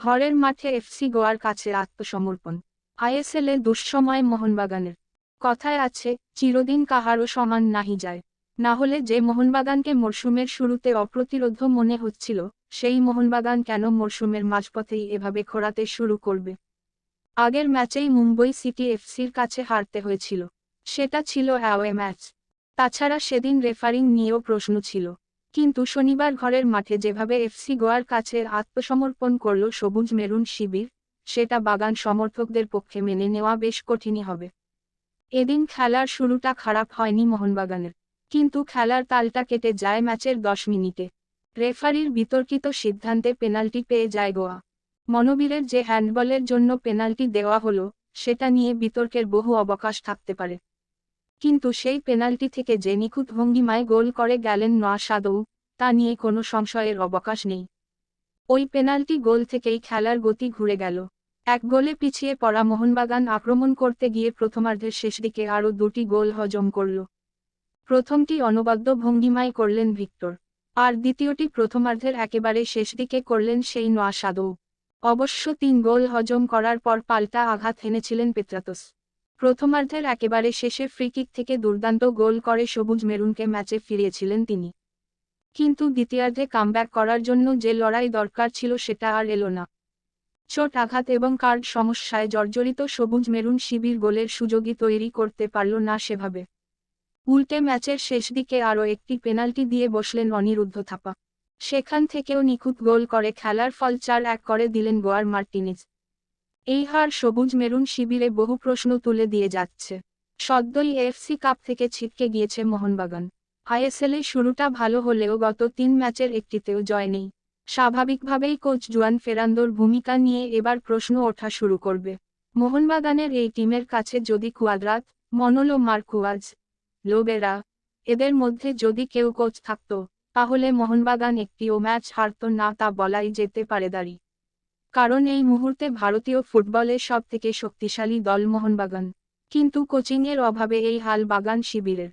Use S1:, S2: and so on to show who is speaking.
S1: ঘরের মাঠে এফসি গোয়ার কাছে আত্মসমর্পণ। আইএসএলে দুঃসময় মোহনবাগানের। কথায় আছে, চিরদিন কাহারও সমান নাহি যায়। না হলে যে মোহনবাগানকে মরশুমের শুরুতে অপ্রতিরোধ্য মনে হচ্ছিল, সেই মোহনবাগান কেন মরশুমের মাঝপথেই এভাবে খোঁড়াতে শুরু করবে? আগের ম্যাচেই মুম্বই সিটি এফসির কাছে হারতে হয়েছিল। সেটা ছিল অ্যাওয়ে ম্যাচ। তাছাড়া সেদিন রেফারিং নিয়েও প্রশ্ন ছিল। কিন্তু শনিবার ঘরের মাঠে যেভাবে এফসি গোয়ার কাছে আত্মসমর্পণ করল সবুজ মেরুন শিবির, সেটা বাগান সমর্থকদের পক্ষে মেনে নেওয়া বেশ কঠিনই হবে। এদিন খেলার শুরুটা খারাপ হয়নি মোহনবাগানের। কিন্তু খেলার তালটা কেটে যায় ম্যাচের 10 মিনিটে। রেফারির বিতর্কিত সিদ্ধান্তে পেনাল্টি পেয়ে যায় গোয়া। মনোবীরের যে হ্যান্ডবলের জন্য পেনাল্টি দেওয়া হলো, সেটা নিয়ে বিতর্কের বহু অবকাশ থাকতে পারে। কিন্তু সেই পেনাল্টি থেকে যে নিখুঁত ভঙ্গিমায় গোল করে গেলেন নোয়া সাদৌ, তা নিয়ে কোনো সংশয়ের অবকাশ নেই। ওই পেনাল্টি গোল থেকেই খেলার গতি ঘুরে গেল। এক গোলে পিছিয়ে পড়া মোহনবাগান আক্রমণ করতে গিয়ে প্রথমার্ধের শেষ দিকে আরও দুটি গোল হজম করল। প্রথমটি অনবদ্য ভঙ্গিমায় করলেন ভিক্টর, আর দ্বিতীয়টি প্রথমার্ধের একেবারে শেষ দিকে করলেন সেই নোয়া সাদৌ। অবশ্য 3 গোল হজম করার পর পাল্টা আঘাত হেনেছিলেন পেত্রাতোস। প্রথমার্ধের একেবারে শেষে ফ্রিকিক থেকে দুর্দান্ত গোল করে সবুজ মেরুনকে ম্যাচে ফিরিয়েছিলেন তিনি। কিন্তু দ্বিতীয়ার্ধে কামব্যাক করার জন্য যে লড়াই দরকার ছিল সেটা আর এলো না। চোট আঘাত এবং কার্ড সমস্যায় জর্জরিত সবুজ মেরুন শিবির গোলের সুযোগই তৈরি করতে পারল না সেভাবে। উল্টে ম্যাচের শেষ দিকে আরও একটি পেনাল্টি দিয়ে বসলেন অনিরুদ্ধ থাপা। সেখান থেকেও নিখুঁত গোল করে খেলার ফল 4-1 করে দিলেন গোয়ার মার্টিনেজ। এই হার সবুজ মেরুন শিবিরে বহু প্রশ্ন তুলে দিয়ে যাচ্ছে। সদ্যই এএফসি কাপ থেকে ছিটকে গিয়েছে মোহনবাগান। আইএসএলে শুরুটা ভালো হলেও গত 3 ম্যাচের একটিতেও জয় নেই। স্বাভাবিকভাবেই কোচ জুয়ান ফেরান্দোর ভূমিকা নিয়ে এবার প্রশ্ন ওঠা শুরু করবে। মোহনবাগানের এই টিমের কাছে যদি কুয়াদ্রাত, মনোলো মার্কুয়াজ, লোবেরা, এদের মধ্যে যদি কেউ কোচ থাকত, তাহলে মোহনবাগান একটিও ম্যাচ হারত না তা বলাই যেতে পারে দাঁড়ি। কারণ এই মুহূর্তে ভারতীয় ফুটবলের সবথেকে শক্তিশালী দল মোহনবাগান। কিন্তু কোচিংয়ের অভাবে এই হাল বাগান শিবিরের।